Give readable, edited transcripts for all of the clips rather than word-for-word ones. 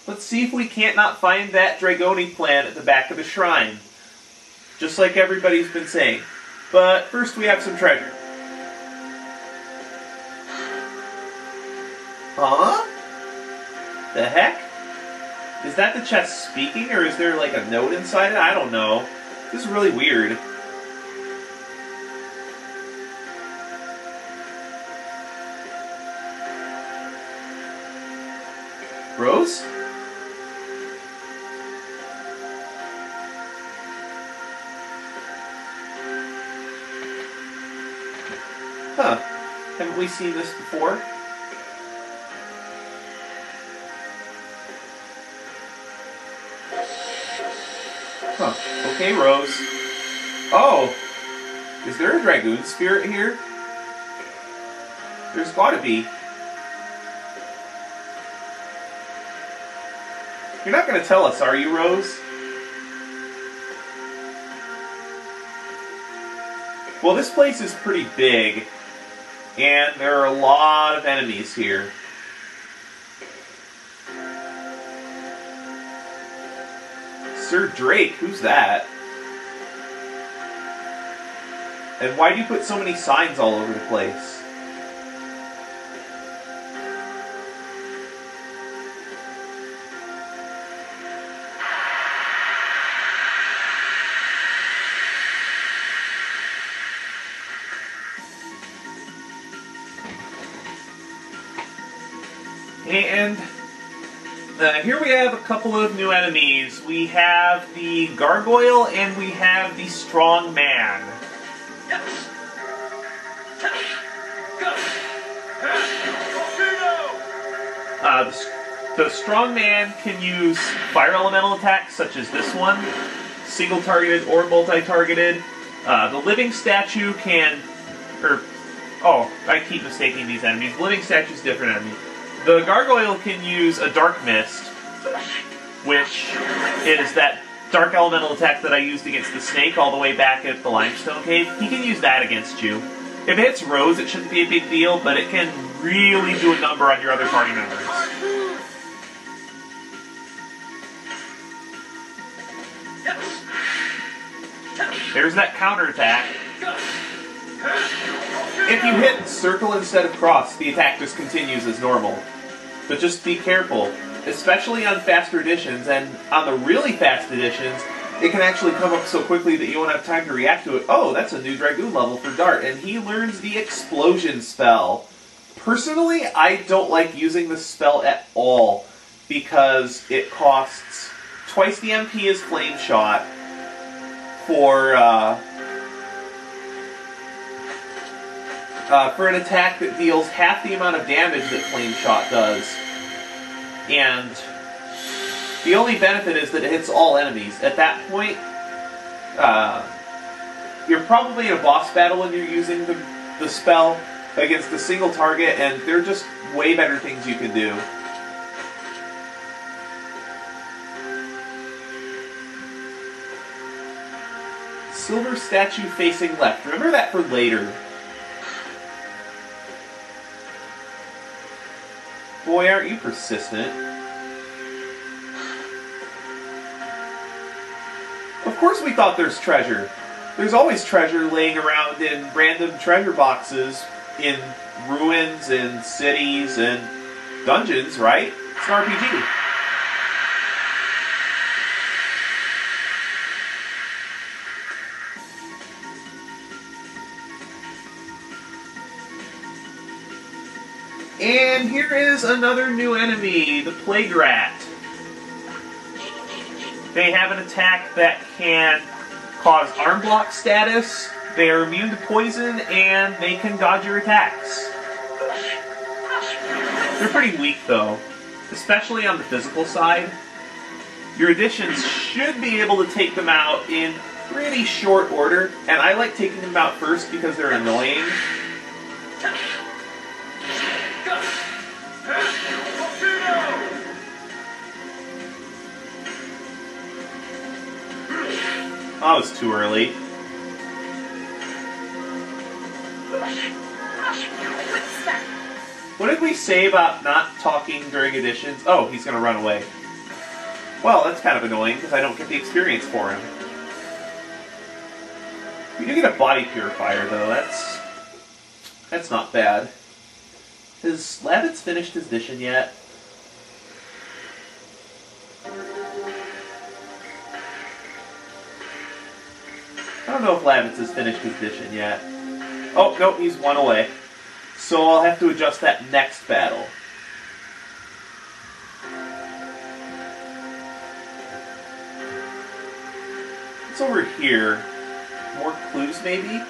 Let's see if we can't not find that Dragoni plant at the back of the shrine. Just like everybody's been saying. But first we have some treasure. Huh? The heck? Is that the chest speaking, or is there like a note inside it? I don't know. This is really weird. Rose? Huh. Haven't we seen this before? Huh. Okay, Rose. Oh! Is there a Dragoon Spirit here? There's gotta be. You're not gonna tell us, are you, Rose? Well, this place is pretty big, and there are a lot of enemies here. Sir Drake, who's that? And why do you put so many signs all over the place? And here we have a couple of new enemies. We have the Gargoyle and we have the Strong Man. The Strong Man can use fire elemental attacks such as this one, single targeted or multi-targeted. The Living Statue can, oh, I keep mistaking these enemies. The Living Statue is a different enemy. The Gargoyle can use a Dark Mist, which is that dark elemental attack that I used against the snake all the way back at the Limestone Cave. He can use that against you. If it hits Rose, it shouldn't be a big deal, but it can really do a number on your other party members. There's that counterattack. If you hit circle instead of cross, the attack just continues as normal. But just be careful, especially on faster editions, and on the really fast editions, it can actually come up so quickly that you won't have time to react to it. Oh, that's a new Dragoon level for Dart, and he learns the Explosion spell. Personally, I don't like using this spell at all, because it costs twice the MP as Flame Shot for an attack that deals half the amount of damage that Flame Shot does. And the only benefit is that it hits all enemies. At that point, you're probably in a boss battle when you're using the spell against a single target, and there are just way better things you can do. Silver Statue facing left. Remember that for later. Boy, aren't you persistent. Of course we thought there's treasure. There's always treasure laying around in random treasure boxes in ruins and cities and dungeons, right? It's an RPG. And here is another new enemy, the Plague Rat. They have an attack that can cause arm block status, they are immune to poison, and they can dodge your attacks. They're pretty weak though, especially on the physical side. Your additions should be able to take them out in pretty short order, and I like taking them out first because they're annoying. That was too early. What did we say about not talking during editions? Oh, he's gonna run away. Well, that's kind of annoying because I don't get the experience for him. We do get a body purifier though. That's not bad. Has Lavitz finished his mission yet? I don't know if Lavitz has finished his mission yet. Oh, no, he's one away. So I'll have to adjust that next battle. What's over here? More clues, maybe?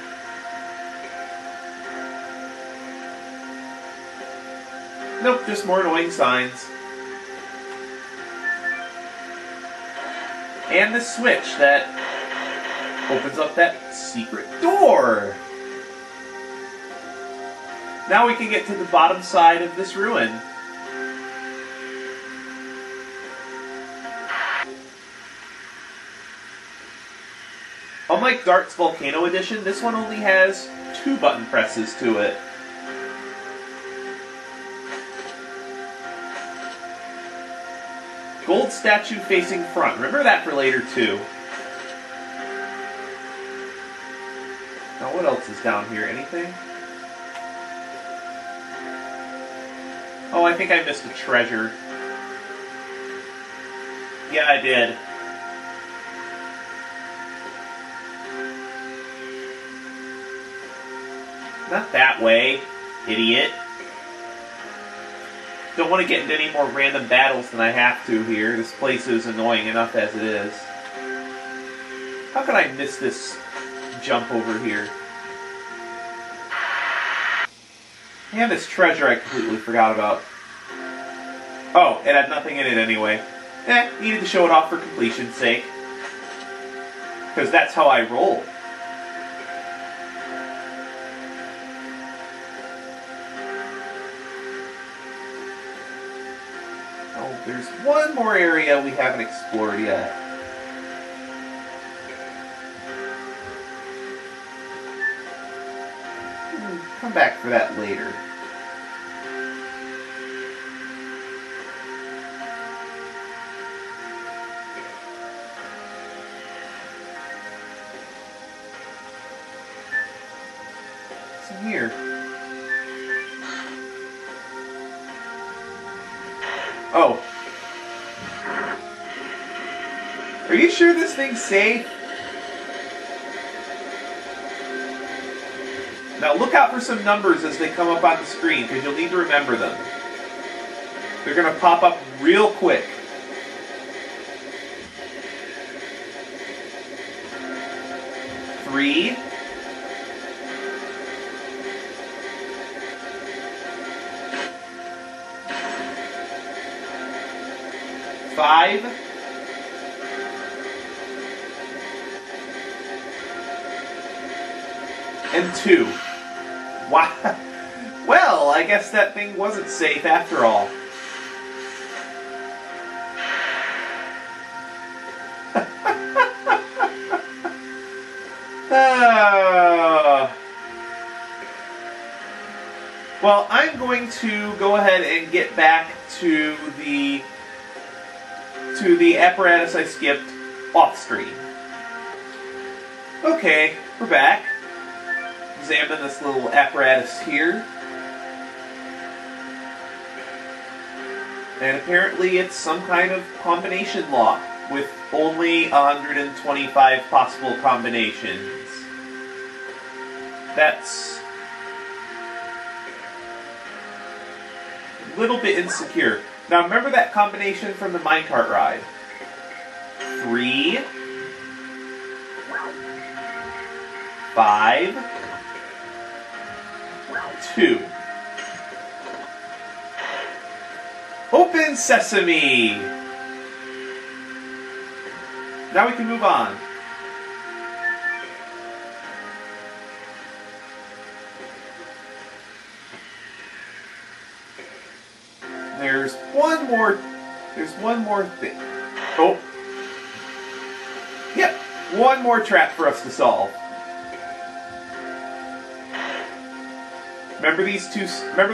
Nope, just more annoying signs. And the switch that opens up that secret door. Now we can get to the bottom side of this ruin. Unlike Dart's Volcano Edition, this one only has 2 button presses to it. Gold statue facing front. Remember that for later, too. Now, what else is down here? Anything? Oh, I think I missed a treasure. Yeah, I did. Not that way, idiot. Don't want to get into any more random battles than I have to here. This place is annoying enough as it is. How could I miss this jump over here? And this treasure I completely forgot about. Oh, it had nothing in it anyway. Needed to show it off for completion's sake. Because that's how I roll. Oh, there's one more area we haven't explored yet. Come back for that later. What's in here? Oh. Are you sure this thing's safe? Now look out for some numbers as they come up on the screen, because you'll need to remember them. They're going to pop up real quick. Three. Five. And 2. Wow. Well, I guess that thing wasn't safe after all. Well, I'm going to go ahead and get back to the apparatus I skipped off screen. Okay, we're back. Examine this little apparatus here. And apparently it's some kind of combination lock with only 125 possible combinations. That's a little bit insecure. Now remember that combination from the minecart ride. 3, 5, 2. Open sesame! Now we can move on. There's one more thing. Oh. Yep, one more trap for us to solve. Remember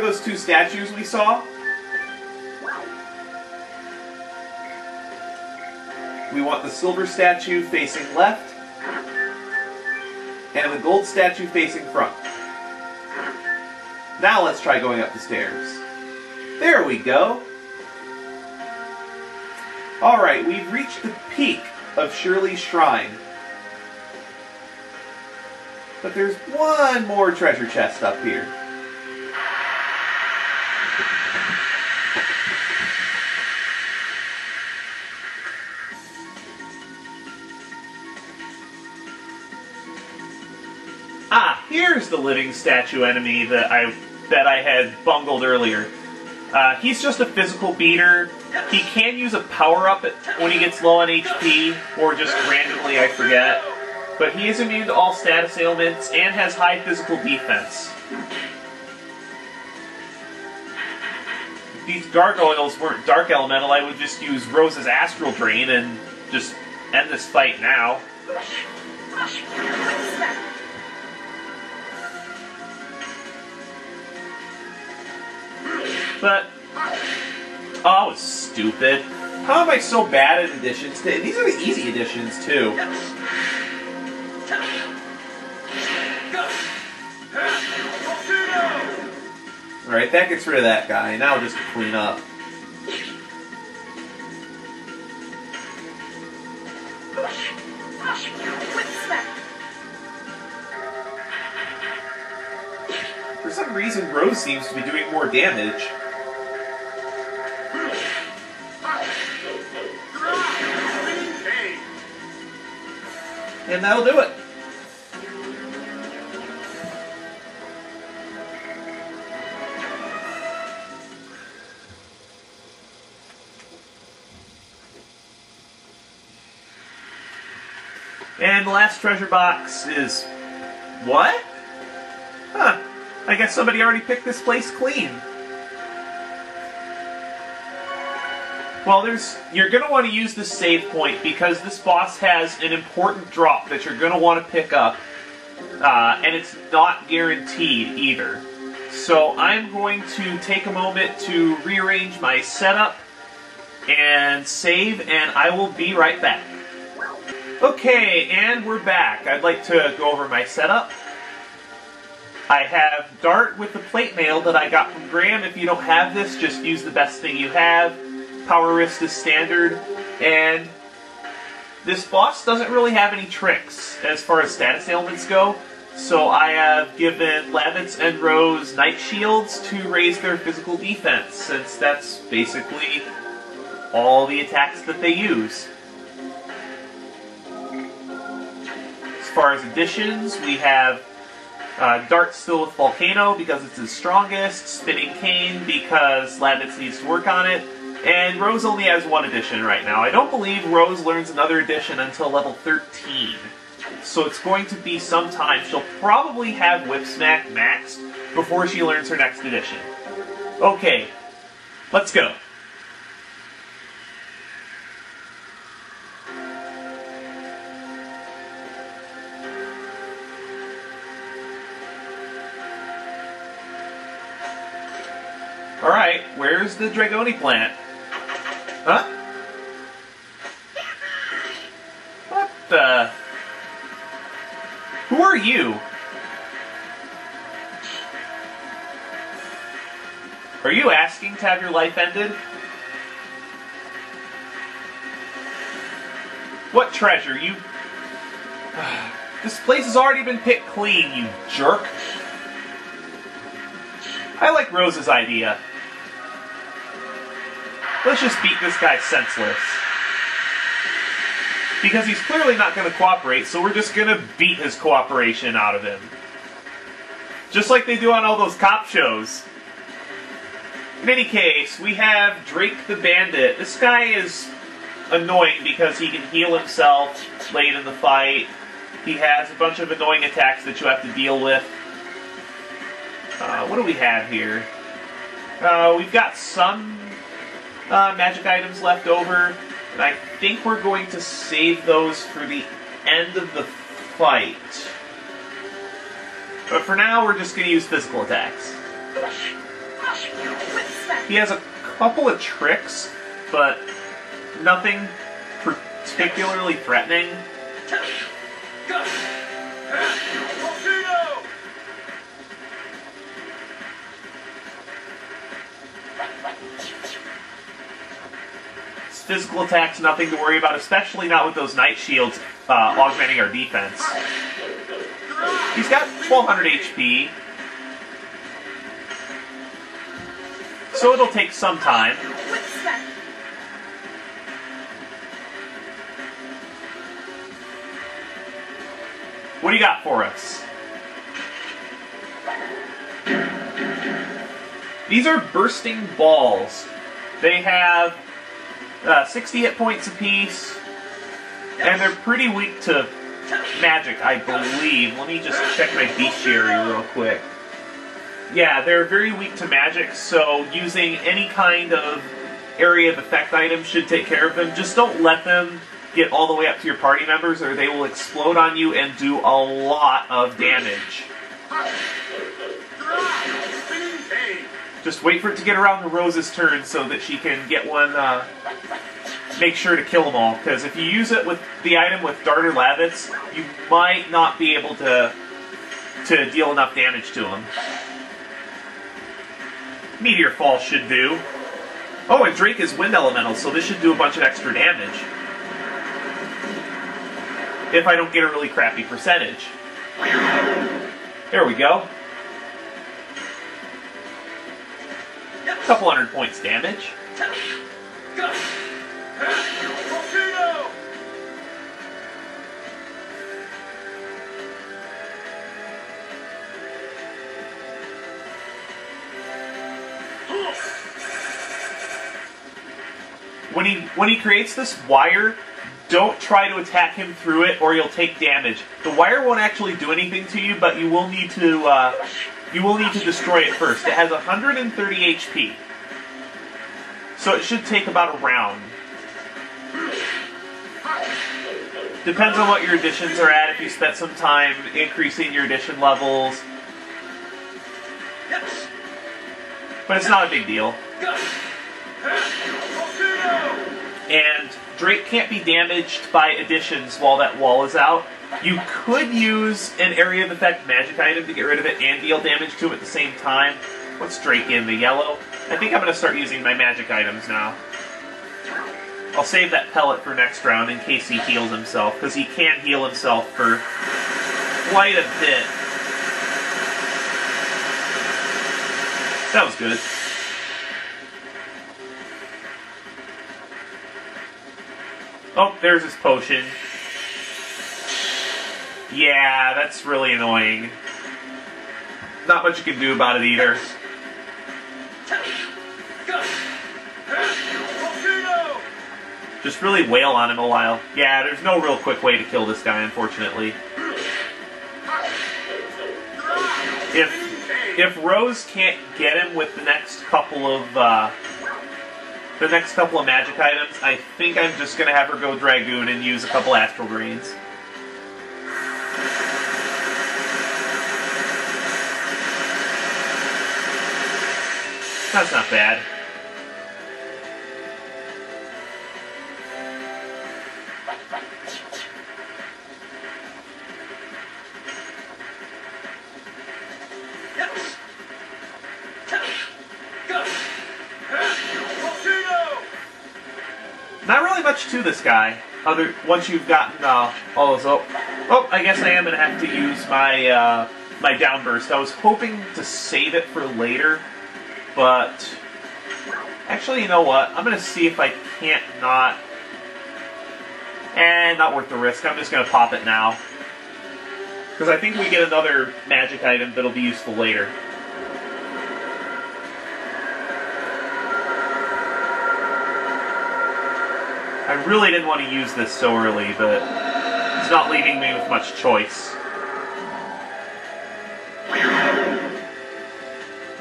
those 2 statues we saw? We want the silver statue facing left, and the gold statue facing front. Now let's try going up the stairs. There we go. Alright, we've reached the peak of Shirley's Shrine. But there's one more treasure chest up here. Ah, here's the living statue enemy that I had bungled earlier. He's just a physical beater. He can use a power-up when he gets low on HP, or just randomly, I forget. But he is immune to all status ailments and has high physical defense. If these gargoyles weren't dark elemental, I would just use Rose's Astral Drain and just end this fight now. But, oh, that was stupid. How am I so bad at additions? These are the easy additions, too. Alright, that gets rid of that guy. Now just to clean up. For some reason, Rose seems to be doing more damage. And that'll do it. And the last treasure box is... what? Huh. I guess somebody already picked this place clean. Well, you're going to want to use this save point because this boss has an important drop that you're going to want to pick up. And it's not guaranteed either. So I'm going to take a moment to rearrange my setup and save, and I will be right back. Okay, and we're back. I'd like to go over my setup. I have Dart with the plate mail that I got from Graham. If you don't have this, just use the best thing you have. Power wrist is standard, and this boss doesn't really have any tricks as far as status ailments go. So I have given Lavitz and Rose Night Shields to raise their physical defense, since that's basically all the attacks that they use. As far as additions, we have Dart still with Volcano because it's his strongest, Spinning Cane because Lavitz needs to work on it, and Rose only has one addition right now. I don't believe Rose learns another addition until level 13. So it's going to be some time. She'll probably have Whip Smack maxed before she learns her next addition. Okay, let's go. Alright, where's the Dragoni plant? Huh? What the... Who are you? Are you asking to have your life ended? What treasure? You... This place has already been picked clean, you jerk. I like Rose's idea. Let's just beat this guy senseless. Because he's clearly not going to cooperate, so we're just going to beat his cooperation out of him. Just like they do on all those cop shows. In any case, we have Drake the Bandit. This guy is annoying because he can heal himself late in the fight. He has a bunch of annoying attacks that you have to deal with. What do we have here? We've got some magic items left over, and I think we're going to save those for the end of the fight. But for now, we're just going to use physical attacks. He has a couple of tricks, but nothing particularly threatening. Physical attacks, nothing to worry about, especially not with those Night Shields augmenting our defense. He's got 1200 HP, so it'll take some time. What do you got for us? These are bursting balls. They have 60 hit points apiece, and they're pretty weak to magic, I believe. Let me just check my bestiary real quick. Yeah, they're very weak to magic, so using any kind of area of effect item should take care of them. Just don't let them get all the way up to your party members, or they will explode on you and do a lot of damage. Just wait for it to get around to Rose's turn so that she can get one, make sure to kill them all. Because if you use it with the item with Darter Lavitz, you might not be able to deal enough damage to them. Meteor Fall should do. Oh, and Drake is Wind Elemental, so this should do a bunch of extra damage. If I don't get a really crappy percentage. There we go. Couple hundred points damage. When he creates this wire, don't try to attack him through it, or you'll take damage. The wire won't actually do anything to you, but you will need to destroy it first. It has 130 HP, so it should take about a round. Depends on what your additions are at. If you spent some time increasing your addition levels, but it's not a big deal. And Drake can't be damaged by additions while that wall is out. You could use an area of effect magic item to get rid of it and deal damage to him at the same time. What's Drake in? The yellow? I think I'm going to start using my magic items now. I'll save that pellet for next round in case he heals himself, because he can heal himself for quite a bit. That was good. Oh, there's his potion. Yeah, that's really annoying. Not much you can do about it either. Just really wail on him a while. Yeah, there's no real quick way to kill this guy, unfortunately. If Rose can't get him with the next couple of magic items, I think I'm just going to have her go Dragoon and use a couple Astral Grains. That's not bad. Not really much to this guy. Once you've gotten all those. Oh, I guess I am gonna have to use my my downburst. I was hoping to save it for later, but actually, you know what? I'm gonna see if I can't not. Not worth the risk. I'm just gonna pop it now, because I think we get another magic item that'll be useful later. I really didn't want to use this so early, but it's not leaving me with much choice.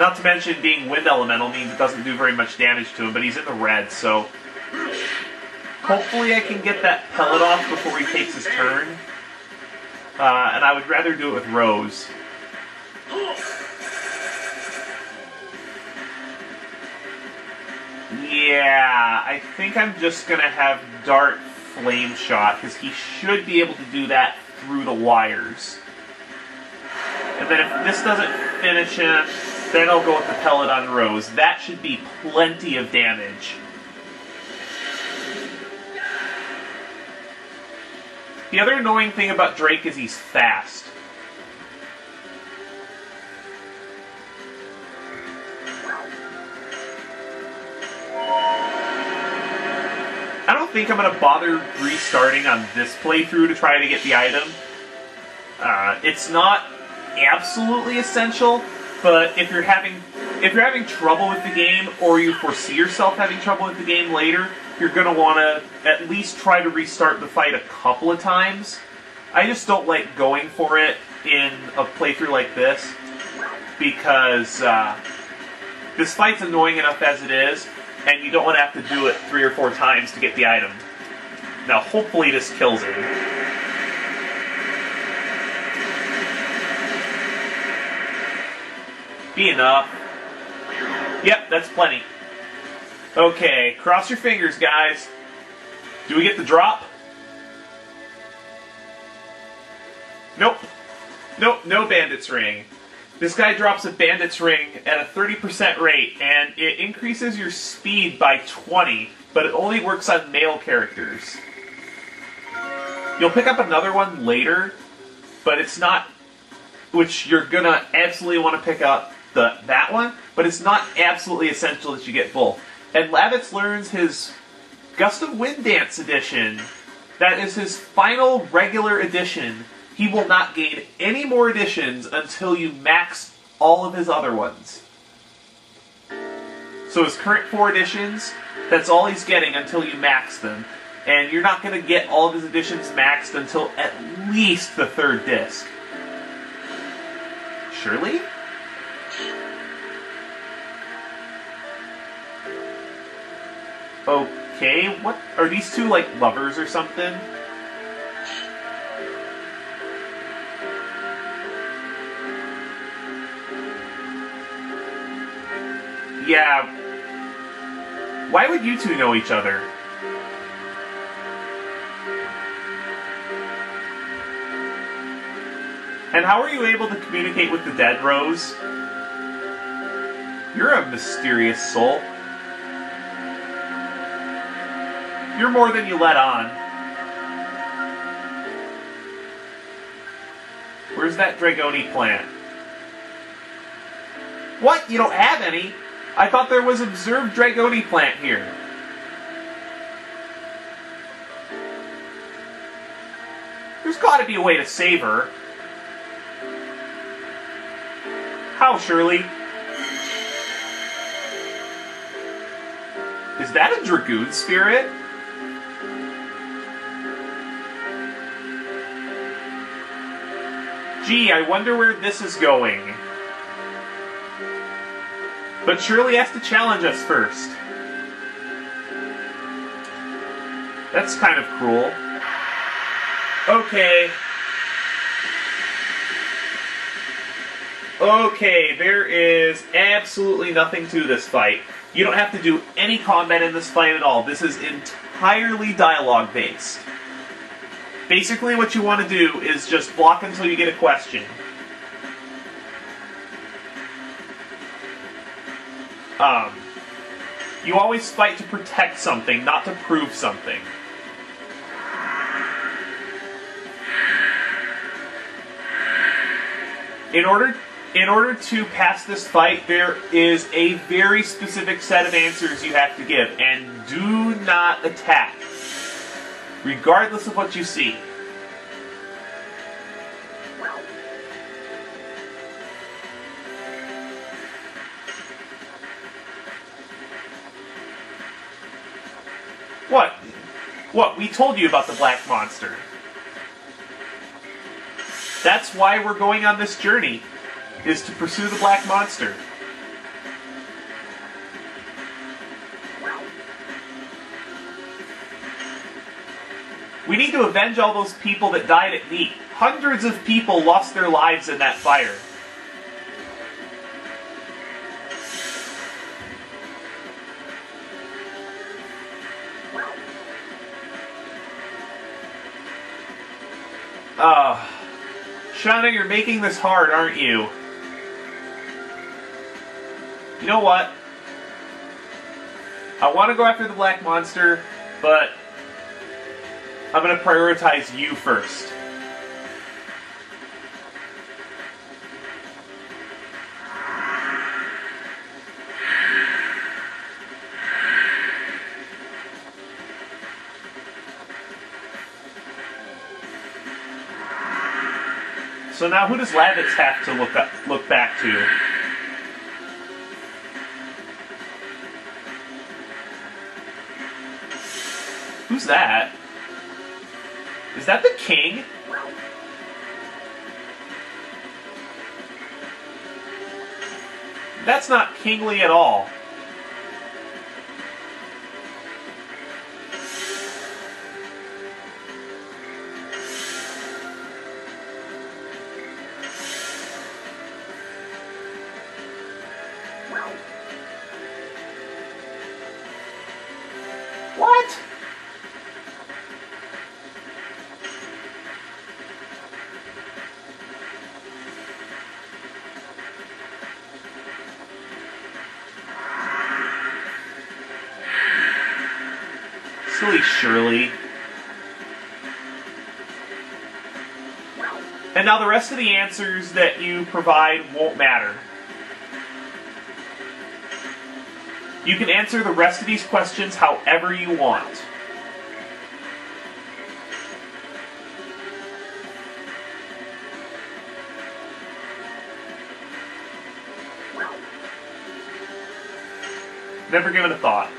Not to mention, being Wind Elemental means it doesn't do very much damage to him, but he's in the red, so hopefully I can get that pellet off before he takes his turn. And I would rather do it with Rose. Yeah, I think I'm just going to have Dart flame shot, because he should be able to do that through the wires. And then if this doesn't finish him, then I'll go with the pellet on Rose. That should be plenty of damage. The other annoying thing about Drake is he's fast. I don't think I'm going to bother restarting on this playthrough to try to get the item. It's not absolutely essential, but if you're having trouble with the game, or you foresee yourself having trouble with the game later, you're going to want to at least try to restart the fight a couple of times. I just don't like going for it in a playthrough like this, because this fight's annoying enough as it is, and you don't want to have to do it 3 or 4 times to get the item. Now, hopefully this kills him. Be enough. Yep, that's plenty. Okay, cross your fingers, guys. Do we get the drop? Nope. Nope, no bandit's ring. This guy drops a bandit's ring at a 30% rate, and it increases your speed by 20, but it only works on male characters. You'll pick up another one later, but it's not, which you're gonna absolutely want to pick up that one, but it's not absolutely essential that you get both. And Lavitz learns his Gust of Wind Dance edition. That is his final regular edition. He will not gain any more editions until you max all of his other ones. So his current 4 editions, that's all he's getting until you max them. And you're not going to get all of his editions maxed until at least the 3rd disc. Shirley? Okay, what are these two, like, lovers or something? Yeah. Why would you two know each other? And how are you able to communicate with the dead, Rose? You're a mysterious soul. You're more than you let on. Where's that Dragoni plant? What? You don't have any? I thought there was observed Dragoni plant here. There's gotta be a way to save her. How, Shirley? Is that a Dragoon Spirit? Gee, I wonder where this is going. But Shirley has to challenge us first. That's kind of cruel. Okay. Okay, there is absolutely nothing to this fight. You don't have to do any combat in this fight at all. This is entirely dialogue-based. Basically, what you want to do is just block until you get a question. You always fight to protect something, not to prove something. In order to pass this fight, there is a very specific set of answers you have to give, and do not attack, regardless of what you see. What? What? We told you about the black monster. That's why we're going on this journey, is to pursue the black monster. We need to avenge all those people that died at Neat. Hundreds of people lost their lives in that fire. Shauna, you're making this hard, aren't you? You know what? I want to go after the black monster, but I'm going to prioritize you first. So now who does Lavitz have to look back to? Who's that? Is that the king? That's not kingly at all. What? Silly Shirley. And now the rest of the answers that you provide won't matter. You can answer the rest of these questions however you want. Never given a thought.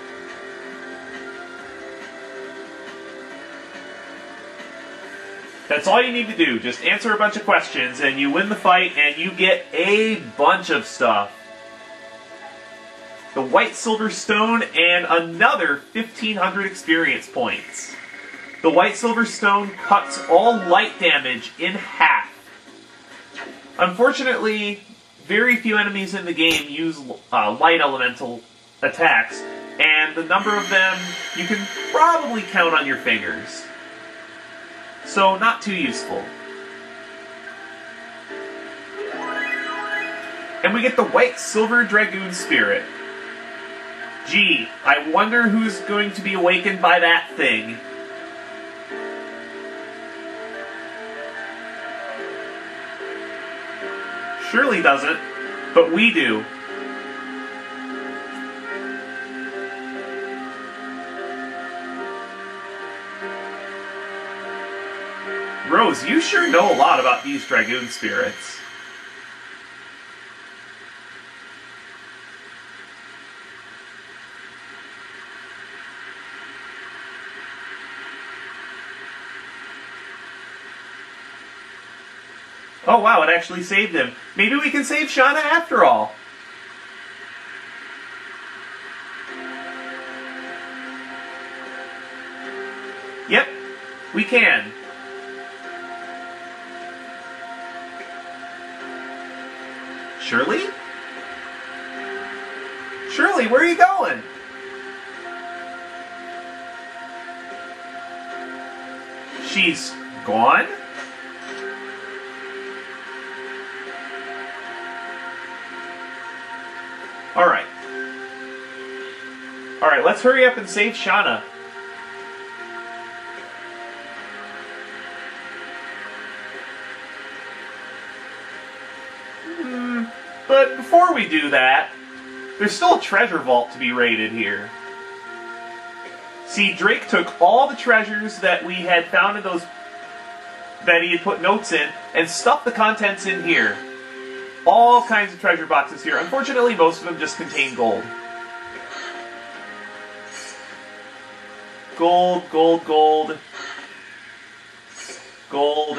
That's all you need to do. Just answer a bunch of questions and you win the fight and you get a bunch of stuff. The White Silver Stone and another 1,500 experience points. The White Silver Stone cuts all light damage in half. Unfortunately, very few enemies in the game use light elemental attacks, and the number of them you can probably count on your fingers. So, not too useful. And we get the White Silver Dragoon Spirit. Gee, I wonder who's going to be awakened by that thing. Shirley doesn't, but we do. Rose, you sure know a lot about these Dragoon Spirits. Oh wow, it actually saved him. Maybe we can save Shauna after all. Yep, we can. Shirley? Shirley, where are you going? She's gone? Alright. Alright, let's hurry up and save Shauna. But before we do that, there's still a treasure vault to be raided here. See, Drake took all the treasures that we had found in those... that he had put notes in, and stuffed the contents in here. All kinds of treasure boxes here. Unfortunately, most of them just contain gold. Gold, gold, gold. Gold.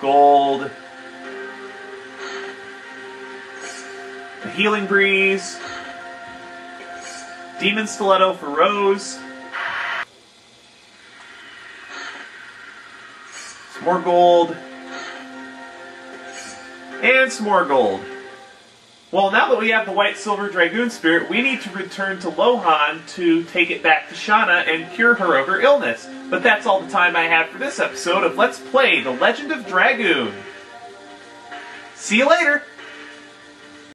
Gold. The Healing Breeze. Demon Stiletto for Rose. Some more gold. And some more gold. Well, now that we have the White Silver Dragoon Spirit, we need to return to Lohan to take it back to Shauna and cure her of her illness. But that's all the time I have for this episode of Let's Play The Legend of Dragoon. See you later!